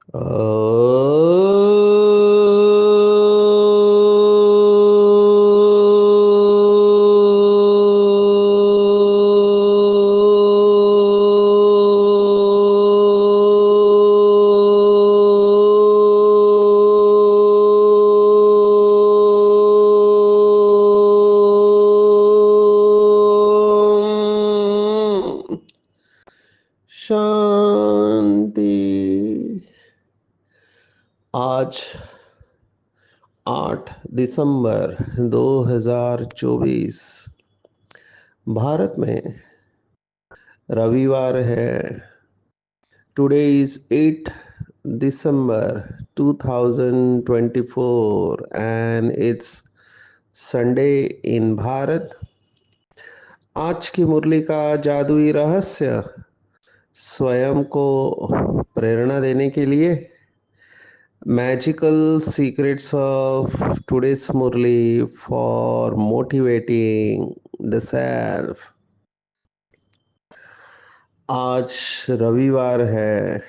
अ, शांति। आज 8 दिसंबर 2024 भारत में रविवार है। Today is 8 December 2024 and it's Sunday in Bharat. आज की मुरली का जादुई रहस्य स्वयं को प्रेरणा देने के लिए magical secrets of today's Murli for motivating the self. आज रविवार है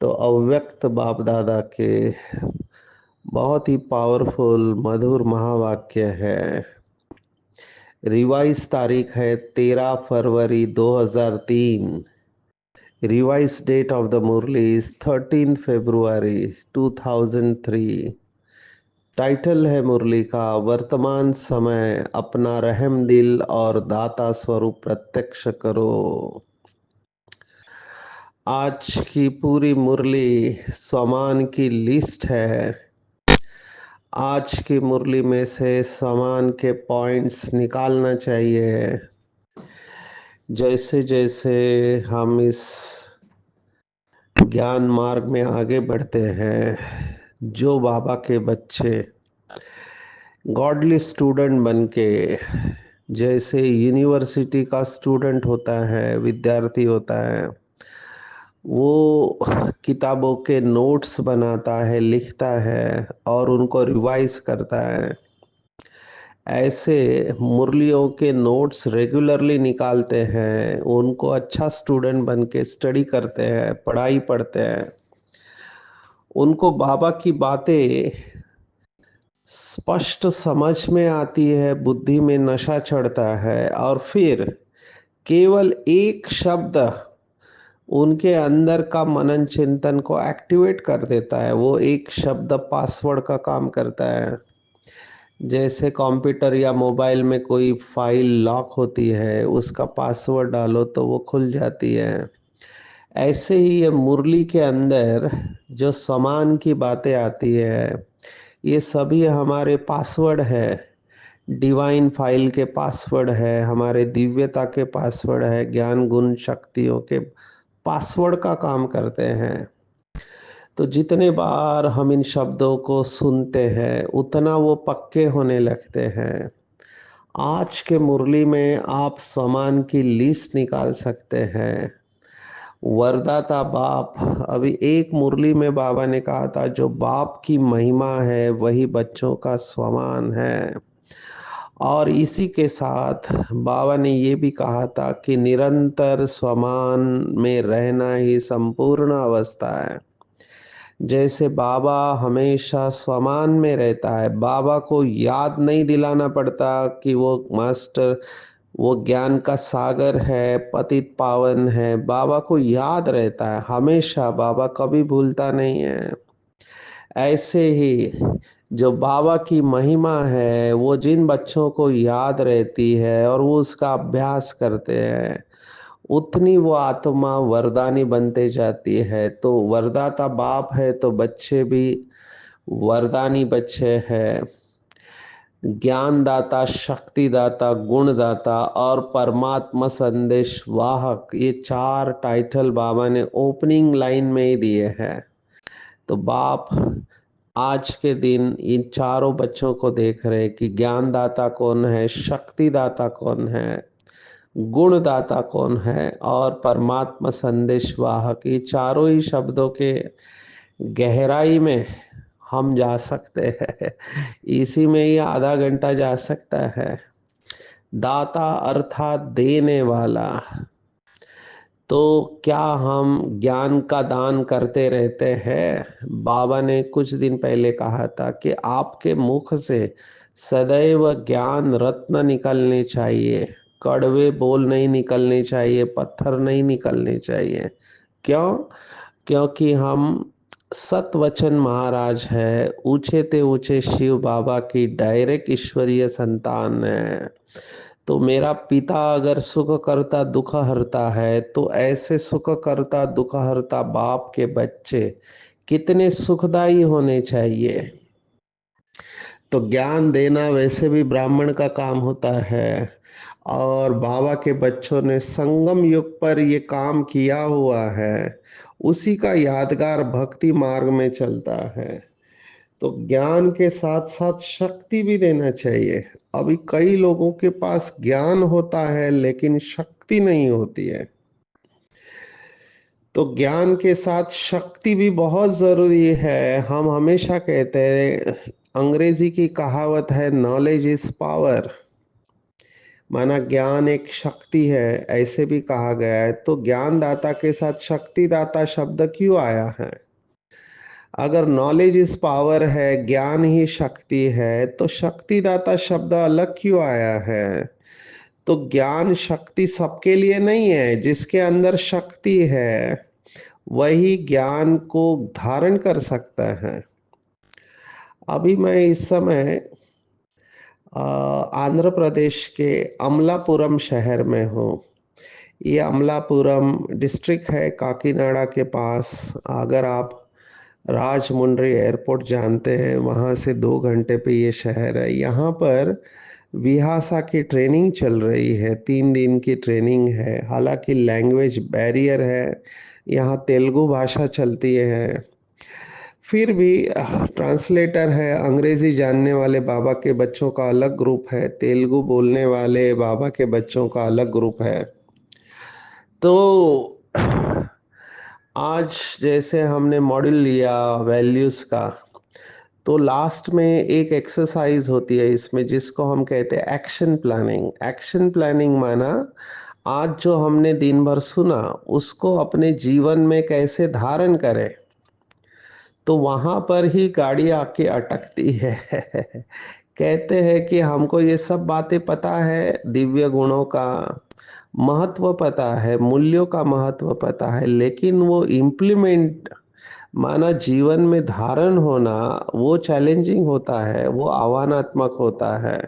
तो अव्यक्त बाप दादा के बहुत ही पावरफुल मधुर महावाक्य है। रिवाइज तारीख है 13 फरवरी 2003। Revise date of the Murli is 13 February 2003। Title है मुरली का वर्तमान समय अपना रहम दिल और दाता स्वरूप प्रत्यक्ष करो। आज की पूरी मुरली स्वमान की लिस्ट है। आज की मुरली में से स्वमान के पॉइंट्स निकालना चाहिए। जैसे जैसे हम इस ज्ञान मार्ग में आगे बढ़ते हैं, जो बाबा के बच्चे गॉडली स्टूडेंट बन के, जैसे यूनिवर्सिटी का स्टूडेंट होता है, विद्यार्थी होता है, वो किताबों के नोट्स बनाता है, लिखता है और उनको रिवाइज करता है। ऐसे मुरलियों के नोट्स रेगुलरली निकालते हैं, उनको अच्छा स्टूडेंट बन के स्टडी करते हैं, पढ़ाई पढ़ते हैं, उनको बाबा की बातें स्पष्ट समझ में आती है, बुद्धि में नशा चढ़ता है और फिर केवल एक शब्द उनके अंदर का मनन चिंतन को एक्टिवेट कर देता है। वो एक शब्द पासवर्ड का काम करता है। जैसे कंप्यूटर या मोबाइल में कोई फाइल लॉक होती है, उसका पासवर्ड डालो तो वो खुल जाती है। ऐसे ही ये मुरली के अंदर जो समान की बातें आती है, ये सभी हमारे पासवर्ड है। डिवाइन फाइल के पासवर्ड है, हमारे दिव्यता के पासवर्ड है, ज्ञान गुण शक्तियों के पासवर्ड का काम करते हैं। तो जितने बार हम इन शब्दों को सुनते हैं, उतना वो पक्के होने लगते हैं। आज के मुरली में आप समान की लिस्ट निकाल सकते हैं। वरदाता बाप, अभी एक मुरली में बाबा ने कहा था, जो बाप की महिमा है वही बच्चों का स्वमान है। और इसी के साथ बाबा ने ये भी कहा था कि निरंतर स्वमान में रहना ही संपूर्ण अवस्था है। जैसे बाबा हमेशा स्वमान में रहता है, बाबा को याद नहीं दिलाना पड़ता कि वो मास्टर, वो ज्ञान का सागर है, पतित पावन है। बाबा को याद रहता है हमेशा, बाबा कभी भूलता नहीं है। ऐसे ही जो बाबा की महिमा है, वो जिन बच्चों को याद रहती है और वो उसका अभ्यास करते हैं, उतनी वो आत्मा वरदानी बनते जाती है। तो वरदाता बाप है तो बच्चे भी वरदानी बच्चे हैं। ज्ञानदाता, शक्तिदाता, गुणदाता और परमात्मा संदेश वाहक, ये चार टाइटल बाबा ने ओपनिंग लाइन में ही दिए हैं। तो बाप आज के दिन इन चारों बच्चों को देख रहे हैं कि ज्ञानदाता कौन है, शक्तिदाता कौन है, गुणदाता कौन है और परमात्मा संदेश वाहक। ये चारों ही शब्दों के गहराई में हम जा सकते हैं। इसी में ही आधा घंटा जा सकता है। दाता अर्थात देने वाला। तो क्या हम ज्ञान का दान करते रहते हैं? बाबा ने कुछ दिन पहले कहा था कि आपके मुख से सदैव ज्ञान रत्न निकलने चाहिए, कड़वे बोल नहीं निकलने चाहिए, पत्थर नहीं निकलने चाहिए। क्यों? क्योंकि हम सतवचन महाराज है, ऊंचे ते ऊंचे शिव बाबा की डायरेक्ट ईश्वरीय संतान है। तो मेरा पिता अगर सुख करता दुख हरता है, तो ऐसे सुख करता दुख हरता बाप के बच्चे कितने सुखदाई होने चाहिए। तो ज्ञान देना वैसे भी ब्राह्मण का काम होता है, और बाबा के बच्चों ने संगम युग पर ये काम किया हुआ है, उसी का यादगार भक्ति मार्ग में चलता है। तो ज्ञान के साथ साथ शक्ति भी देना चाहिए। अभी कई लोगों के पास ज्ञान होता है लेकिन शक्ति नहीं होती है। तो ज्ञान के साथ शक्ति भी बहुत जरूरी है। हम हमेशा कहते हैं, अंग्रेजी की कहावत है, नॉलेज इज पावर। माना ज्ञान एक शक्ति है, ऐसे भी कहा गया है। तो ज्ञान दाता के साथ शक्ति दाता शब्द क्यों आया है? अगर नॉलेज इज पावर है, ज्ञान ही शक्ति है, तो शक्तिदाता शब्द अलग क्यों आया है? तो ज्ञान शक्ति सबके लिए नहीं है। जिसके अंदर शक्ति है वही ज्ञान को धारण कर सकता है। अभी मैं इस समय आंध्र प्रदेश के अमलापुरम शहर में हूँ। ये अमलापुरम डिस्ट्रिक्ट है काकीनाडा के पास। अगर आप राजमुंड्री एयरपोर्ट जानते हैं, वहाँ से 2 घंटे पे ये शहर है। यहाँ पर विहासा की ट्रेनिंग चल रही है, 3 दिन की ट्रेनिंग है। हालांकि लैंग्वेज बैरियर है, यहाँ तेलुगु भाषा चलती है, फिर भी ट्रांसलेटर है। अंग्रेजी जानने वाले बाबा के बच्चों का अलग ग्रुप है, तेलुगु बोलने वाले बाबा के बच्चों का अलग ग्रुप है। तो आज जैसे हमने मॉड्यूल लिया वैल्यूज का, तो लास्ट में एक एक्सरसाइज होती है इसमें, जिसको हम कहते हैं एक्शन प्लानिंग। एक्शन प्लानिंग माना आज जो हमने दिन भर सुना उसको अपने जीवन में कैसे धारण करें। तो वहां पर ही गाड़ी आके अटकती है। कहते हैं कि हमको ये सब बातें पता है, दिव्य गुणों का महत्व पता है, मूल्यों का महत्व पता है, लेकिन वो इम्प्लीमेंट माना जीवन में धारण होना वो चैलेंजिंग होता है, वो आह्वानात्मक होता है।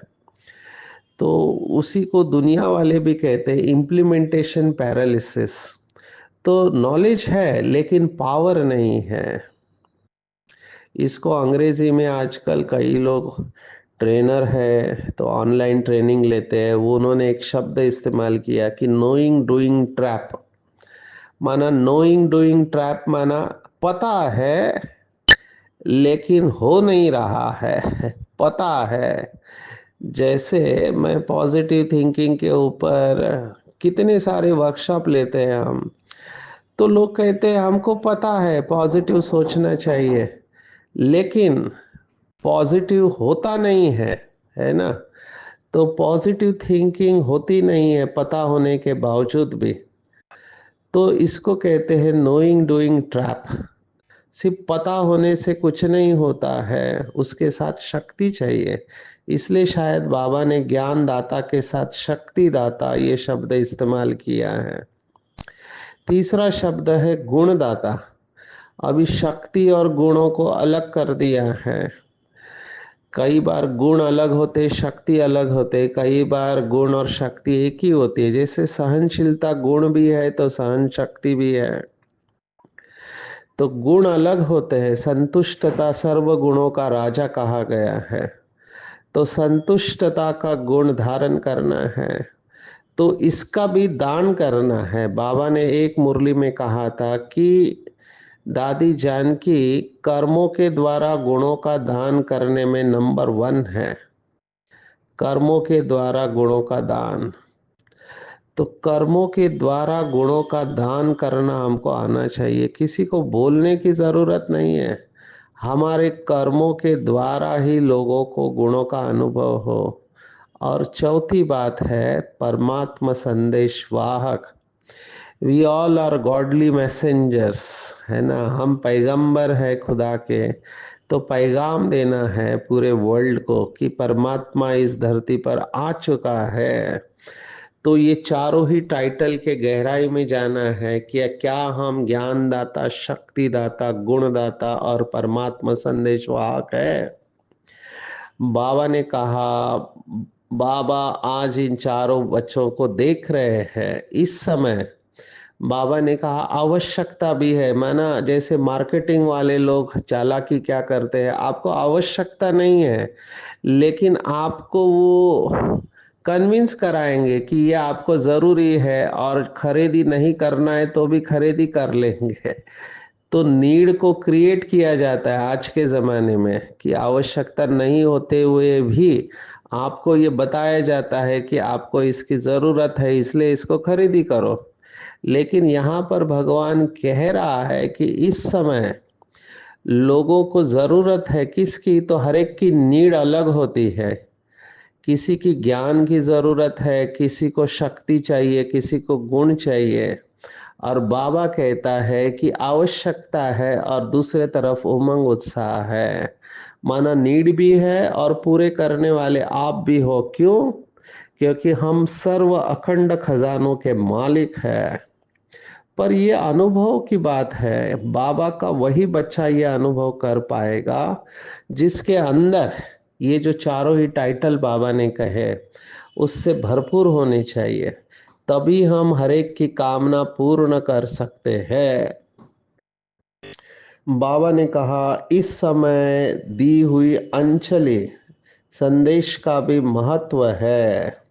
तो उसी को दुनिया वाले भी कहते हैं इम्प्लीमेंटेशन पैरालिसिस। तो नॉलेज है लेकिन पावर नहीं है। इसको अंग्रेजी में आजकल कई लोग ट्रेनर है तो ऑनलाइन ट्रेनिंग लेते हैं, वो उन्होंने एक शब्द इस्तेमाल किया कि नोइंग डूइंग ट्रैप। माना नोइंग डूइंग ट्रैप माना पता है लेकिन हो नहीं रहा है। पता है। जैसे मैं पॉजिटिव थिंकिंग के ऊपर कितने सारे वर्कशॉप लेते हैं हम, तो लोग कहते हैं हमको पता है पॉजिटिव सोचना चाहिए, लेकिन पॉजिटिव होता नहीं है ना? तो पॉजिटिव थिंकिंग होती नहीं है पता होने के बावजूद भी। तो इसको कहते हैं नोइंग डूइंग ट्रैप। सिर्फ पता होने से कुछ नहीं होता है, उसके साथ शक्ति चाहिए। इसलिए शायद बाबा ने ज्ञान दाता के साथ शक्ति दाता ये शब्द इस्तेमाल किया है। तीसरा शब्द है गुण दाता। अभी शक्ति और गुणों को अलग कर दिया है। कई बार गुण अलग होते, शक्ति अलग होते, कई बार गुण और शक्ति एक ही होती है। जैसे सहनशीलता गुण भी है तो सहन शक्ति भी है। तो गुण अलग होते हैं। संतुष्टता सर्व गुणों का राजा कहा गया है। तो संतुष्टता का गुण धारण करना है, तो इसका भी दान करना है। बाबा ने एक मुरली में कहा था कि दादी जानकी कर्मों के द्वारा गुणों का दान करने में नंबर 1 है। कर्मों के द्वारा गुणों का दान। तो कर्मों के द्वारा गुणों का दान करना हमको आना चाहिए। किसी को बोलने की जरूरत नहीं है, हमारे कर्मों के द्वारा ही लोगों को गुणों का अनुभव हो। और चौथी बात है परमात्मा संदेश वाहक। We all are godly messengers, है ना। हम पैगंबर है खुदा के, तो पैगाम देना है पूरे वर्ल्ड को कि परमात्मा इस धरती पर आ चुका है। तो ये चारों ही टाइटल के गहराई में जाना है कि क्या हम ज्ञानदाता, शक्तिदाता, गुणदाता और परमात्मा संदेशवाहक है। बाबा ने कहा, बाबा आज इन चारों बच्चों को देख रहे हैं इस समय। बाबा ने कहा आवश्यकता भी है, माना जैसे मार्केटिंग वाले लोग चालाकी क्या करते हैं, आपको आवश्यकता नहीं है लेकिन आपको वो कन्विंस कराएंगे कि ये आपको जरूरी है और खरीदी नहीं करना है तो भी खरीदी कर लेंगे। तो नीड को क्रिएट किया जाता है आज के ज़माने में कि आवश्यकता नहीं होते हुए भी आपको ये बताया जाता है कि आपको इसकी ज़रूरत है इसलिए इसको खरीदी करो। लेकिन यहाँ पर भगवान कह रहा है कि इस समय लोगों को ज़रूरत है किसकी, तो हर एक की नीड अलग होती है। किसी की ज्ञान की ज़रूरत है, किसी को शक्ति चाहिए, किसी को गुण चाहिए। और बाबा कहता है कि आवश्यकता है और दूसरे तरफ उमंग उत्साह है, माना नीड भी है और पूरे करने वाले आप भी हो। क्यों? क्योंकि हम सर्व अखंड खजानों के मालिक हैं। पर ये अनुभव की बात है, बाबा का वही बच्चा ये अनुभव कर पाएगा जिसके अंदर ये जो चारों ही टाइटल बाबा ने कहे उससे भरपूर होने चाहिए। तभी हम हर एक की कामना पूर्ण कर सकते हैं। बाबा ने कहा इस समय दी हुई अंजलि संदेश का भी महत्व है।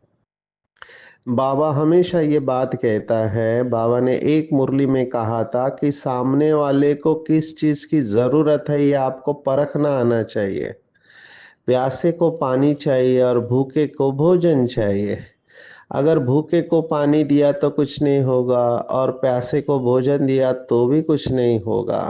बाबा हमेशा ये बात कहता है, बाबा ने एक मुरली में कहा था कि सामने वाले को किस चीज की जरूरत है ये आपको परखना आना चाहिए। प्यासे को पानी चाहिए और भूखे को भोजन चाहिए। अगर भूखे को पानी दिया तो कुछ नहीं होगा और प्यासे को भोजन दिया तो भी कुछ नहीं होगा।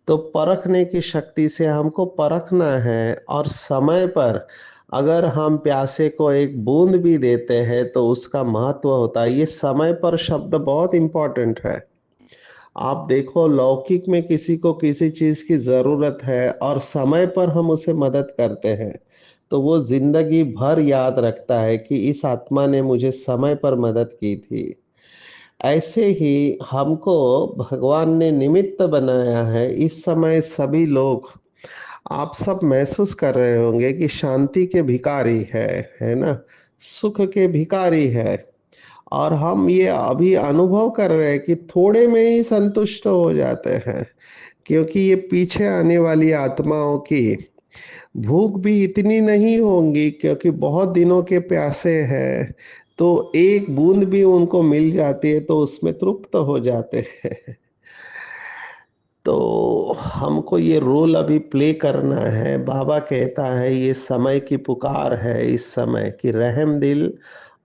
तो परखने की शक्ति से हमको परखना है और समय पर अगर हम प्यासे को एक बूंद भी देते हैं तो उसका महत्व होता है। ये समय पर शब्द बहुत इंपॉर्टेंट है। आप देखो लौकिक में किसी को किसी चीज की जरूरत है और समय पर हम उसे मदद करते हैं तो वो जिंदगी भर याद रखता है कि इस आत्मा ने मुझे समय पर मदद की थी। ऐसे ही हमको भगवान ने निमित्त बनाया है। इस समय सभी लोग, आप सब महसूस कर रहे होंगे कि शांति के भिखारी है ना, सुख के भिखारी है। और हम ये अभी अनुभव कर रहे हैं कि थोड़े में ही संतुष्ट हो जाते हैं, क्योंकि ये पीछे आने वाली आत्माओं की भूख भी इतनी नहीं होंगी क्योंकि बहुत दिनों के प्यासे हैं। तो एक बूंद भी उनको मिल जाती है तो उसमें तृप्त हो जाते हैं। तो हमको ये रोल अभी प्ले करना है। बाबा कहता है ये समय की पुकार है, इस समय की रहम दिल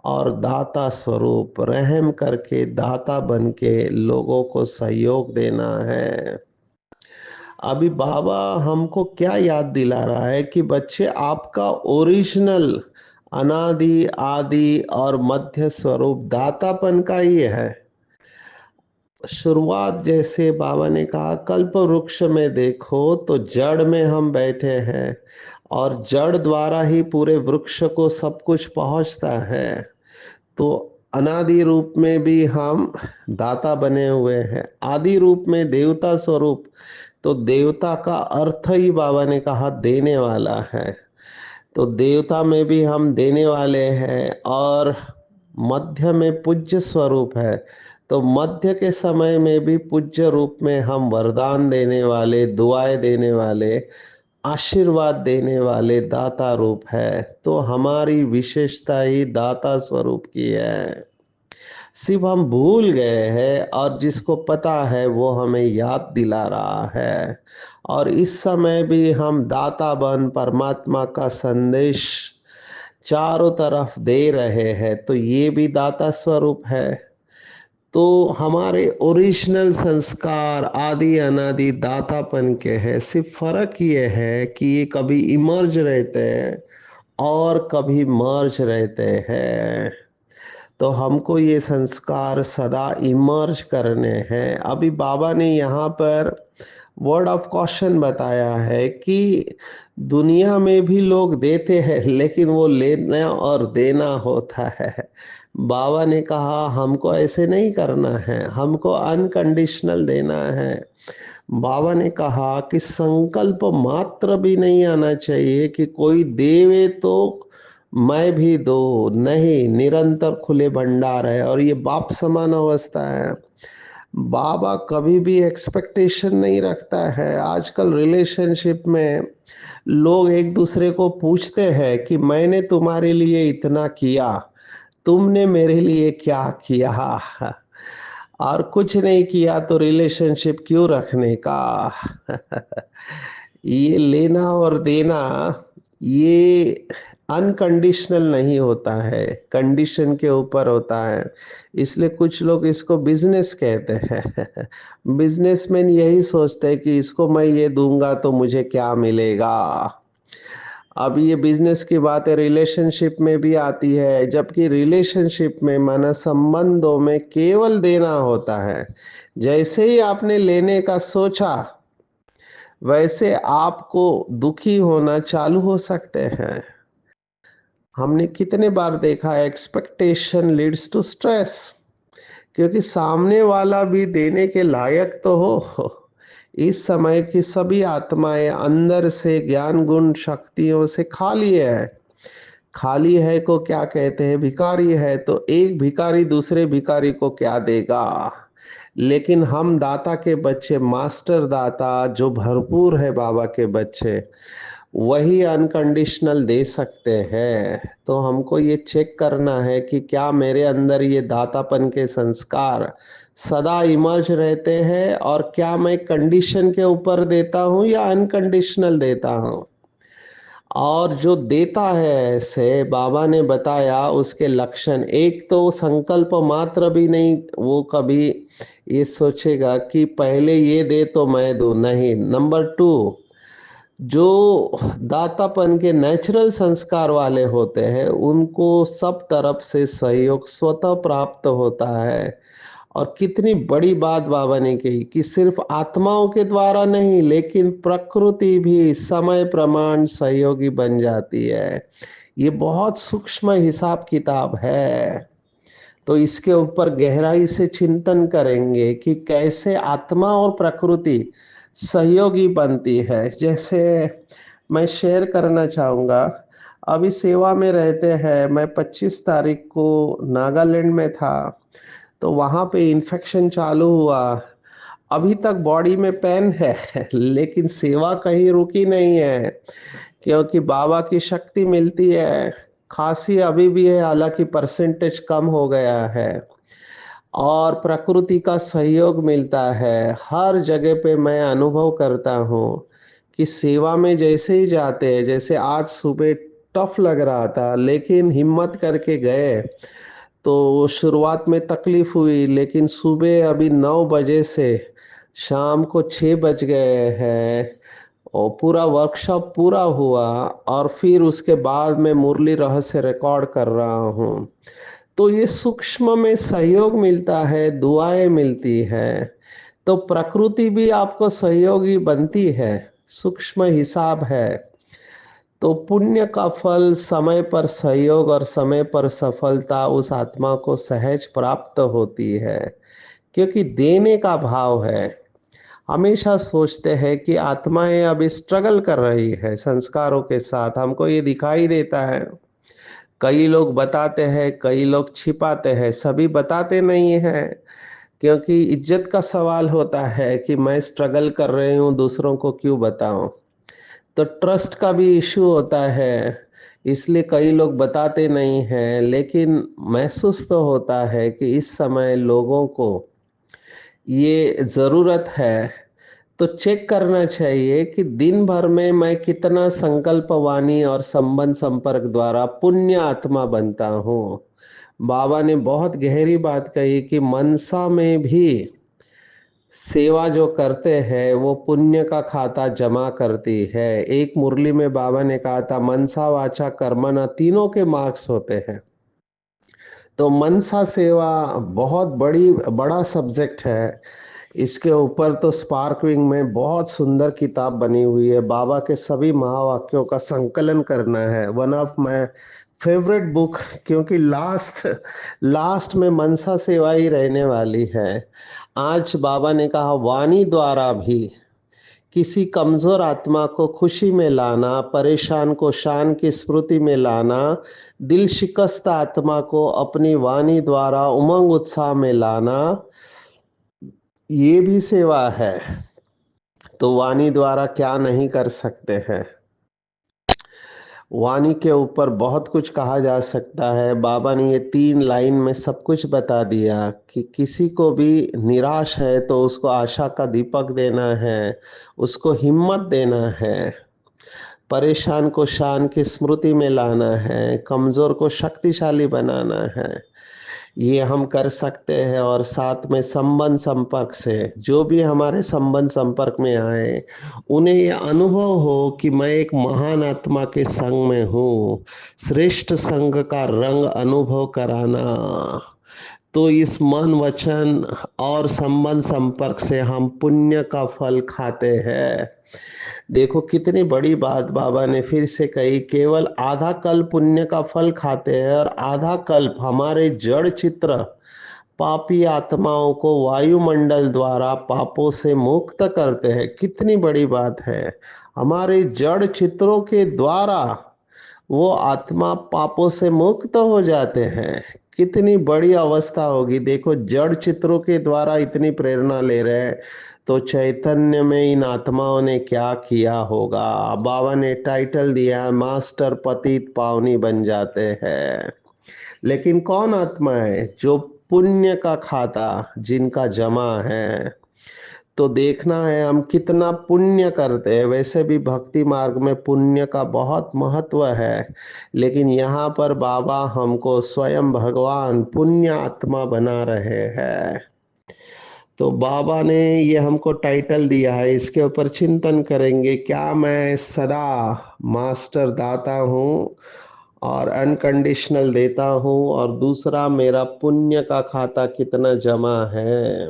और दाता स्वरूप, रहम करके दाता बन के लोगों को सहयोग देना है। अभी बाबा हमको क्या याद दिला रहा है कि बच्चे आपका ओरिजिनल अनादि आदि और मध्य स्वरूप दातापन का ही है। शुरुआत जैसे बाबा ने कहा कल्प वृक्ष में देखो तो जड़ में हम बैठे हैं और जड़ द्वारा ही पूरे वृक्ष को सब कुछ पहुंचता है। तो अनादि रूप में भी हम दाता बने हुए हैं, आदि रूप में देवता स्वरूप। तो देवता का अर्थ ही बाबा ने कहा देने वाला है। तो देवता में भी हम देने वाले हैं और मध्य में पूज्य स्वरूप है। तो मध्य के समय में भी पूज्य रूप में हम वरदान देने वाले, दुआएं देने वाले, आशीर्वाद देने वाले दाता रूप है। तो हमारी विशेषता ही दाता स्वरूप की है। सिर्फ हम भूल गए हैं और जिसको पता है वो हमें याद दिला रहा है। और इस समय भी हम दाता बन परमात्मा का संदेश चारों तरफ दे रहे हैं, तो ये भी दाता स्वरूप है। तो हमारे ओरिजिनल संस्कार आदि अनादि दातापन के हैं। सिर्फ फर्क ये है कि ये कभी इमर्ज रहते हैं और कभी मर्ज रहते हैं। तो हमको ये संस्कार सदा इमर्ज करने हैं। अभी बाबा ने यहाँ पर वर्ड ऑफ कॉशन बताया है कि दुनिया में भी लोग देते हैं, लेकिन वो लेना और देना होता है। बाबा ने कहा हमको ऐसे नहीं करना है, हमको अनकंडीशनल देना है। बाबा ने कहा कि संकल्प मात्र भी नहीं आना चाहिए कि कोई देवे तो मैं भी दो, नहीं, निरंतर खुले भंडार है और ये बाप समान अवस्था है। बाबा कभी भी एक्सपेक्टेशन नहीं रखता है। आजकल रिलेशनशिप में लोग एक दूसरे को पूछते हैं कि मैंने तुम्हारे लिए इतना किया, तुमने मेरे लिए क्या किया? और कुछ नहीं किया तो रिलेशनशिप क्यों रखने का? ये लेना और देना, ये अनकंडीशनल नहीं होता है, कंडीशन के ऊपर होता है। इसलिए कुछ लोग इसको बिजनेस कहते हैं। बिजनेसमैन यही सोचते हैं कि इसको मैं ये दूंगा तो मुझे क्या मिलेगा। अब ये बिजनेस की बातें रिलेशनशिप में भी आती है, जबकि रिलेशनशिप में माना संबंधों में केवल देना होता है। जैसे ही आपने लेने का सोचा, वैसे आपको दुखी होना चालू हो सकते हैं। हमने कितने बार देखा है, एक्सपेक्टेशन लीड्स टू स्ट्रेस, क्योंकि सामने वाला भी देने के लायक तो हो। इस समय की सभी आत्माएं अंदर से ज्ञान गुण शक्तियों से खाली है। खाली है को क्या कहते हैं? भिखारी है। तो एक भिखारी दूसरे भिखारी को क्या देगा? लेकिन हम दाता के बच्चे, मास्टर दाता जो भरपूर है, बाबा के बच्चे, वही अनकंडीशनल दे सकते हैं। तो हमको ये चेक करना है कि क्या मेरे अंदर ये दातापन के संस्कार सदा इमर्ज रहते हैं, और क्या मैं कंडीशन के ऊपर देता हूँ या अनकंडीशनल देता हूँ। और जो देता है ऐसे, बाबा ने बताया उसके लक्षण, एक तो संकल्प मात्र भी नहीं, वो कभी ये सोचेगा कि पहले ये दे तो मैं दूं, नहीं। नंबर टू, जो दातापन के नेचुरल संस्कार वाले होते हैं, उनको सब तरफ से सहयोग स्वतः प्राप्त होता है। और कितनी बड़ी बात बाबा ने कही कि सिर्फ आत्माओं के द्वारा नहीं, लेकिन प्रकृति भी समय प्रमाण सहयोगी बन जाती है। ये बहुत सूक्ष्म हिसाब किताब है। तो इसके ऊपर गहराई से चिंतन करेंगे कि कैसे आत्मा और प्रकृति सहयोगी बनती है। जैसे मैं शेयर करना चाहूँगा, अभी सेवा में रहते हैं, मैं 25 तारीख को नागालैंड में था, तो वहाँ पे इन्फेक्शन चालू हुआ। अभी तक बॉडी में पेन है, लेकिन सेवा कहीं रुकी नहीं है, क्योंकि बाबा की शक्ति मिलती है। खांसी अभी भी है, हालांकि परसेंटेज कम हो गया है, और प्रकृति का सहयोग मिलता है। हर जगह पे मैं अनुभव करता हूँ कि सेवा में जैसे ही जाते हैं, जैसे आज सुबह टफ लग रहा था, लेकिन हिम्मत करके गए। तो शुरुआत में तकलीफ हुई, लेकिन सुबह अभी 9 बजे से शाम को 6 बज गए हैं, और पूरा वर्कशॉप पूरा हुआ, और फिर उसके बाद मैं मुरली रहस्य रिकॉर्ड कर रहा हूँ। तो ये सूक्ष्म में सहयोग मिलता है, दुआएं मिलती है। तो प्रकृति भी आपको सहयोगी बनती है, सूक्ष्म हिसाब है। तो पुण्य का फल समय पर सहयोग और समय पर सफलता उस आत्मा को सहज प्राप्त होती है, क्योंकि देने का भाव है। हमेशा सोचते हैं कि आत्माएं अभी स्ट्रगल कर रही है संस्कारों के साथ, हमको ये दिखाई देता है। कई लोग बताते हैं, कई लोग छिपाते हैं, सभी बताते नहीं हैं, क्योंकि इज्जत का सवाल होता है कि मैं स्ट्रगल कर रही हूँ, दूसरों को क्यों बताऊं। तो ट्रस्ट का भी इश्यू होता है, इसलिए कई लोग बताते नहीं हैं। लेकिन महसूस तो होता है कि इस समय लोगों को ये जरूरत है। तो चेक करना चाहिए कि दिन भर में मैं कितना संकल्प वाणी और संबंध संपर्क द्वारा पुण्य आत्मा बनता हूँ। बाबा ने बहुत गहरी बात कही कि मनसा में भी सेवा जो करते हैं वो पुण्य का खाता जमा करती है। एक मुरली में बाबा ने कहा था, मनसा वाचा कर्मणा तीनों के मार्क्स होते हैं। तो मनसा सेवा बहुत बड़ा सब्जेक्ट है। इसके ऊपर तो स्पार्क विंग में बहुत सुंदर किताब बनी हुई है। बाबा के सभी महावाक्यों का संकलन करना है, one of my favourite book. क्योंकि लास्ट लास्ट में मनसा सेवा ही रहने वाली है। आज बाबा ने कहा, वाणी द्वारा भी किसी कमजोर आत्मा को खुशी में लाना, परेशान को शान की स्मृति में लाना, दिल शिकस्त आत्मा को अपनी वाणी द्वारा उमंग उत्साह में लाना, ये भी सेवा है। तो वाणी द्वारा क्या नहीं कर सकते हैं। वाणी के ऊपर बहुत कुछ कहा जा सकता है। बाबा ने ये 3 लाइन में सब कुछ बता दिया कि किसी को भी निराश है तो उसको आशा का दीपक देना है, उसको हिम्मत देना है, परेशान को शान की स्मृति में लाना है, कमजोर को शक्तिशाली बनाना है। ये हम कर सकते हैं। और साथ में संबंध संपर्क से जो भी हमारे संबंध संपर्क में आए, उन्हें ये अनुभव हो कि मैं एक महान आत्मा के संग में हूँ। श्रेष्ठ संग का रंग अनुभव कराना। तो इस मन वचन और संबंध संपर्क से हम पुण्य का फल खाते हैं। देखो कितनी बड़ी बात बाबा ने फिर से कही। केवल आधा कल्प पुण्य का फल खाते हैं और आधा कल्प हमारे जड़ चित्र पापी आत्माओं को वायुमंडल द्वारा पापों से मुक्त करते हैं। कितनी बड़ी बात है। हमारे जड़ चित्रों के द्वारा वो आत्मा पापों से मुक्त हो जाते हैं। कितनी बड़ी अवस्था होगी। देखो जड़ चित्रों के द्वारा इतनी प्रेरणा ले रहे हैं, तो चैतन्य में इन आत्माओं ने क्या किया होगा। बाबा ने टाइटल दिया, मास्टर पतित पावनी बन जाते हैं। लेकिन कौन आत्मा है? जो पुण्य का खाता जिनका जमा है। तो देखना है हम कितना पुण्य करते हैं। वैसे भी भक्ति मार्ग में पुण्य का बहुत महत्व है, लेकिन यहाँ पर बाबा हमको स्वयं भगवान पुण्य आत्मा बना रहे हैं। तो बाबा ने ये हमको टाइटल दिया है, इसके ऊपर चिंतन करेंगे। क्या मैं सदा मास्टर दाता हूँ और अनकंडीशनल देता हूँ? और दूसरा, मेरा पुण्य का खाता कितना जमा है?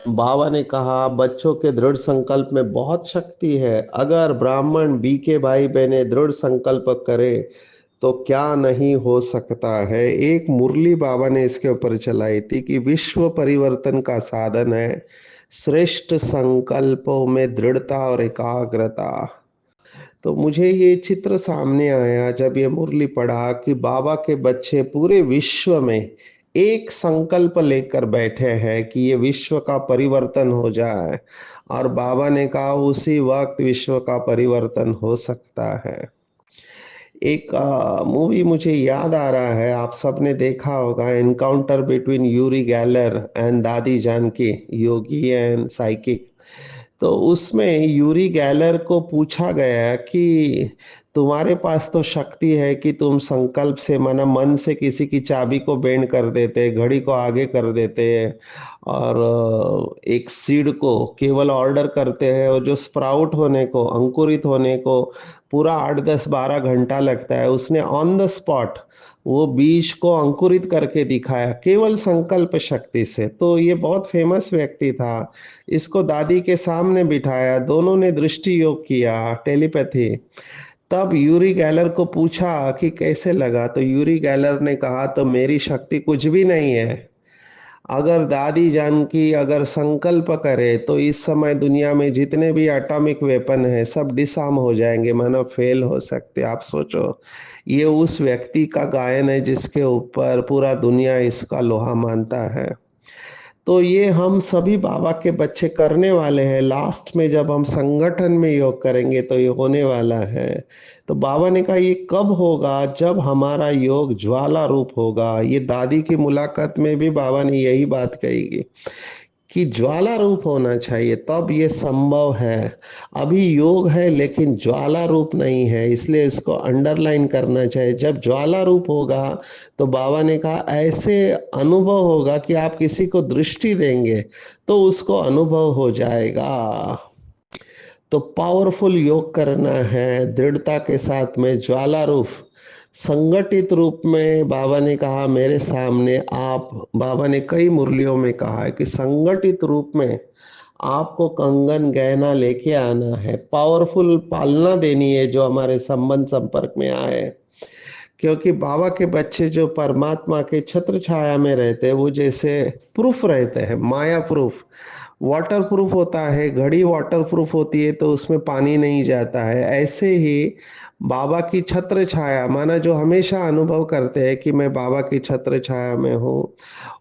बाबा ने कहा, बच्चों के दृढ़ संकल्प में बहुत शक्ति है। अगर ब्राह्मण बी के भाई बहने दृढ़ संकल्प करे तो क्या नहीं हो सकता है। एक मुरली बाबा ने इसके ऊपर चलाई थी कि विश्व परिवर्तन का साधन है श्रेष्ठ संकल्पों में दृढ़ता और एकाग्रता। तो मुझे ये चित्र सामने आया जब ये मुरली पढ़ा कि बाबा के बच्चे पूरे विश्व में एक संकल्प लेकर बैठे हैं कि ये विश्व का परिवर्तन हो जाए। और बाबा ने कहा उसी वक्त विश्व का परिवर्तन हो सकता है। एक मूवी मुझे याद आ रहा है, आप सबने देखा होगा, एनकाउंटर बिटवीन यूरी गैलर एंड दादी जानकी, योगी एंड साइकिक। तो उसमें यूरी गैलर को पूछा गया कि तुम्हारे पास तो शक्ति है कि तुम संकल्प से, माना मन से, किसी की चाबी को बेंड कर देते, घड़ी को आगे कर देते, और एक सीड को केवल ऑर्डर करते हैं और जो स्प्राउट होने को, अंकुरित होने को पूरा 8 10 12 घंटा लगता है। उसने ऑन द स्पॉट वो बीज को अंकुरित करके दिखाया केवल संकल्प शक्ति से। तो ये बहुत फेमस व्यक्ति था। इसको दादी के सामने बिठाया, दोनों ने दृष्टि योग किया, टेलीपैथी। तब यूरी गैलर को पूछा कि कैसे लगा, तो यूरी गैलर ने कहा, तो मेरी शक्ति कुछ भी नहीं है। अगर दादी जानकी अगर संकल्प करे तो इस समय दुनिया में जितने भी एटॉमिक वेपन है सब डिसआर्म हो जाएंगे, मानो फेल हो सकते। आप सोचो, ये उस व्यक्ति का गायन है जिसके ऊपर पूरा दुनिया इसका लोहा मानता है। तो ये हम सभी बाबा के बच्चे करने वाले हैं। लास्ट में जब हम संगठन में योग करेंगे तो ये होने वाला है। तो बाबा ने कहा ये कब होगा? जब हमारा योग ज्वाला रूप होगा। ये दादी की मुलाकात में भी बाबा ने यही बात कही कि ज्वाला रूप होना चाहिए, तब ये संभव है। अभी योग है लेकिन ज्वाला रूप नहीं है, इसलिए इसको अंडरलाइन करना चाहिए। जब ज्वाला रूप होगा तो बाबा ने कहा ऐसे अनुभव होगा कि आप किसी को दृष्टि देंगे तो उसको अनुभव हो जाएगा। तो पावरफुल योग करना है दृढ़ता के साथ में, ज्वाला रूप संगठित रूप में बाबा ने कहा मेरे सामने आप, बाबा ने कई मुरलियों में कहा है कि संगठित रूप में आपको कंगन गहना लेके आना है, पावरफुल पालना देनी है जो हमारे संबंध संपर्क में आए। क्योंकि बाबा के बच्चे जो परमात्मा के छत्र छाया में रहते हैं वो जैसे प्रूफ रहते हैं, माया प्रूफ। वाटर प्रूफ होता है, घड़ी वाटर प्रूफ होती है तो उसमें पानी नहीं जाता है। ऐसे ही बाबा की छत्र छाया माना जो हमेशा अनुभव करते हैं कि मैं बाबा की छत्र छाया में हूँ,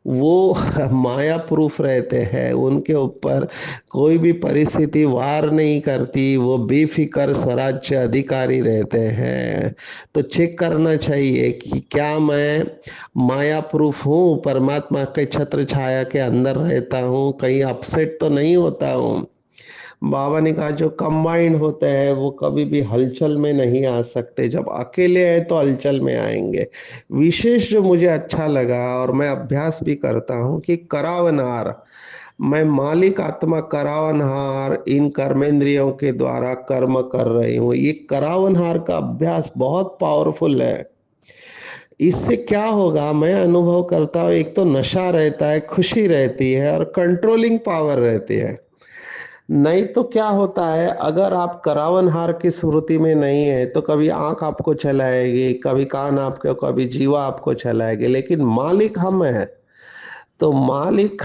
वो माया प्रूफ रहते हैं। उनके ऊपर कोई भी परिस्थिति वार नहीं करती, वो बेफिक्र स्वराज्य अधिकारी रहते हैं। तो चेक करना चाहिए कि क्या मैं माया प्रूफ हूँ, परमात्मा के छत्र छाया के अंदर रहता हूँ, कहीं अपसेट तो नहीं होता हूँ। बाबा ने कहा जो कंबाइंड होते हैं वो कभी भी हलचल में नहीं आ सकते, जब अकेले हैं तो हलचल में आएंगे। विशेष जो मुझे अच्छा लगा और मैं अभ्यास भी करता हूँ कि करावनहार, मैं मालिक आत्मा करावनहार इन कर्मेंद्रियों के द्वारा कर्म कर रही हूँ। ये करावनहार का अभ्यास बहुत पावरफुल है। इससे क्या होगा मैं अनुभव करता हूँ, एक तो नशा रहता है, खुशी रहती है और कंट्रोलिंग पावर रहती है। नहीं तो क्या होता है, अगर आप करावनहार की स्मृति में नहीं है तो कभी आंख आपको चलाएगी, कभी कान आपको, कभी जीवा आपको चलाएगी, लेकिन मालिक हम है। तो मालिक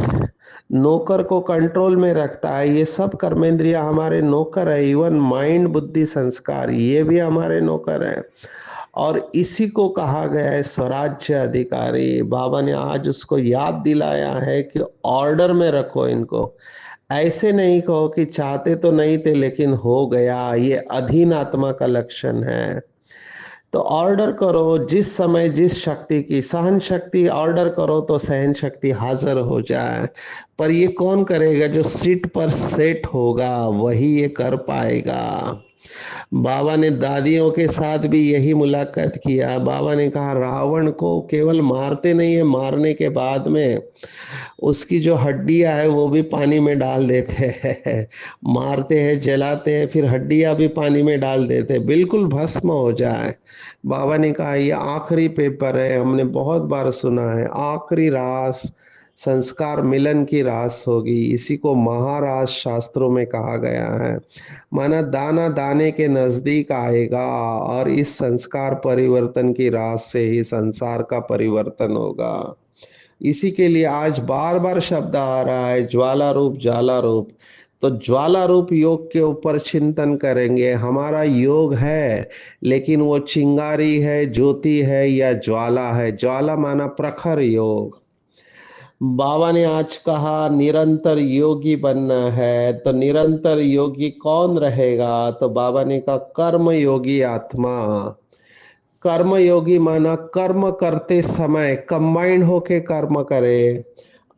नौकर को कंट्रोल में रखता है। ये सब कर्मेंद्रिया हमारे नौकर है, इवन माइंड बुद्धि संस्कार ये भी हमारे नौकर है। और इसी को कहा गया है स्वराज्य अधिकारी। बाबा ने आज उसको याद दिलाया है कि ऑर्डर में रखो इनको। ऐसे नहीं कहो कि चाहते तो नहीं थे लेकिन हो गया, ये अधीन आत्मा का लक्षण है। तो ऑर्डर करो, जिस समय जिस शक्ति की सहन शक्ति ऑर्डर करो तो सहन शक्ति हाजिर हो जाए। पर ये कौन करेगा, जो सीट पर सेट होगा वही ये कर पाएगा। बाबा ने दादियों के साथ भी यही मुलाकात किया। बाबा ने कहा रावण को केवल मारते नहीं है, मारने के बाद में उसकी जो हड्डियां है वो भी पानी में डाल देते हैं। मारते हैं, जलाते हैं, फिर हड्डियां भी पानी में डाल देते हैं, बिल्कुल भस्म हो जाए। बाबा ने कहा ये आखिरी पेपर है, हमने बहुत बार सुना है, आखिरी रास संस्कार मिलन की रास होगी। इसी को महारास शास्त्रों में कहा गया है। माना दाना दाने के नजदीक आएगा और इस संस्कार परिवर्तन की रास से ही संसार का परिवर्तन होगा। इसी के लिए आज बार बार शब्द आ रहा है ज्वाला रूप, ज्वाला रूप। तो ज्वाला रूप योग के ऊपर चिंतन करेंगे। हमारा योग है लेकिन वो चिंगारी है, ज्योति है या ज्वाला है। ज्वाला माना प्रखर योग। बाबा ने आज कहा निरंतर योगी बनना है, तो निरंतर योगी कौन रहेगा, तो बाबा ने कहा कर्म योगी आत्मा। कर्म योगी माना कर्म करते समय कंबाइंड होके कर्म करे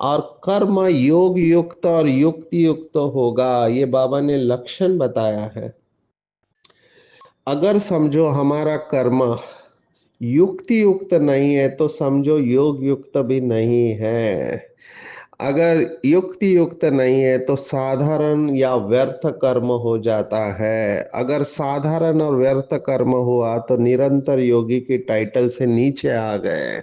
और कर्म योग युक्त और युक्ति युक्त होगा। ये बाबा ने लक्षण बताया है। अगर समझो हमारा कर्म युक्ति युक्त नहीं है तो समझो योग युक्त भी नहीं है। अगर युक्ति युक्त नहीं है तो साधारण या व्यर्थ कर्म हो जाता है। अगर साधारण और व्यर्थ कर्म हुआ तो निरंतर योगी की टाइटल से नीचे आ गए।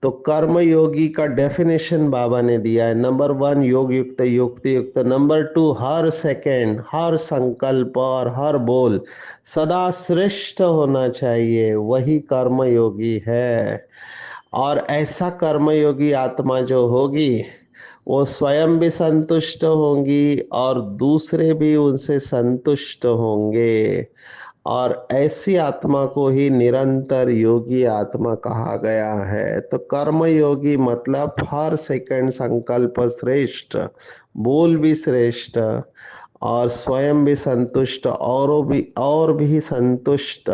तो कर्म योगी का डेफिनेशन बाबा ने दिया है। नंबर वन योग युक्त युक्ति युक्त, नंबर टू हर सेकंड हर संकल्प और हर बोल सदा श्रेष्ठ होना चाहिए, वही कर्म योगी है। और ऐसा कर्मयोगी आत्मा जो होगी वो स्वयं भी संतुष्ट होंगी और दूसरे भी उनसे संतुष्ट होंगे। और ऐसी आत्मा को ही निरंतर योगी आत्मा कहा गया है। तो कर्म योगी मतलब हर सेकंड संकल्प श्रेष्ठ, बोल भी श्रेष्ठ और स्वयं भी संतुष्ट, और भी संतुष्ट।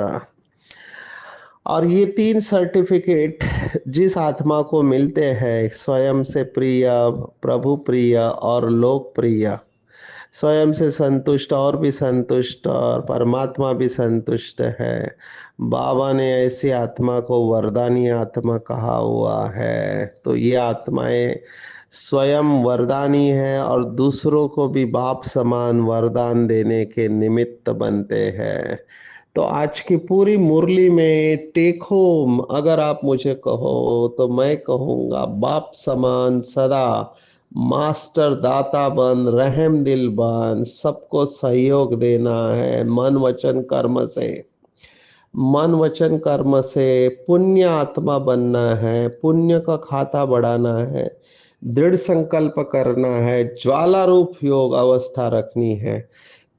और ये तीन सर्टिफिकेट जिस आत्मा को मिलते हैं, स्वयं से प्रिय, प्रभु प्रिय और लोक प्रिय, स्वयं से संतुष्ट और भी संतुष्ट और परमात्मा भी संतुष्ट है, बाबा ने ऐसी आत्मा को वरदानी आत्मा कहा हुआ है। तो ये आत्माएं स्वयं वरदानी है और दूसरों को भी बाप समान वरदान देने के निमित्त बनते हैं। तो आज की पूरी मुरली में टेक होम अगर आप मुझे कहो तो मैं कहूँगा बाप समान सदा, मास्टर दाता बन, रहम दिल बन, सबको सहयोग देना है मन वचन कर्म से। मन वचन कर्म से पुण्य आत्मा बनना है, पुण्य का खाता बढ़ाना है, दृढ़ संकल्प करना है, ज्वाला रूप योग अवस्था रखनी है,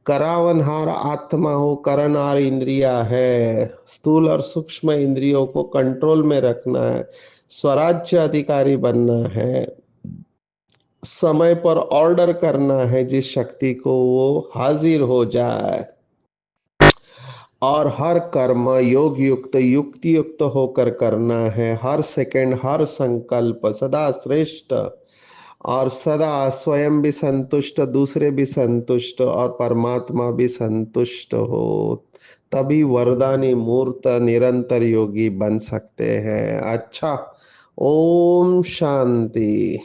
करावनहार आत्मा हो, करनहार इंद्रिया है, स्थूल और सूक्ष्म इंद्रियों को कंट्रोल में रखना है, स्वराज्य अधिकारी बनना है, समय पर ऑर्डर करना है जिस शक्ति को वो हाजिर हो जाए, और हर कर्म योग युक्त युक्ति युक्त होकर करना है, हर सेकंड हर संकल्प सदा श्रेष्ठ, और सदा स्वयं भी संतुष्ट, दूसरे भी संतुष्ट और परमात्मा भी संतुष्ट हो, तभी वरदानी मूर्त निरंतर योगी बन सकते हैं। अच्छा, ओम शांति।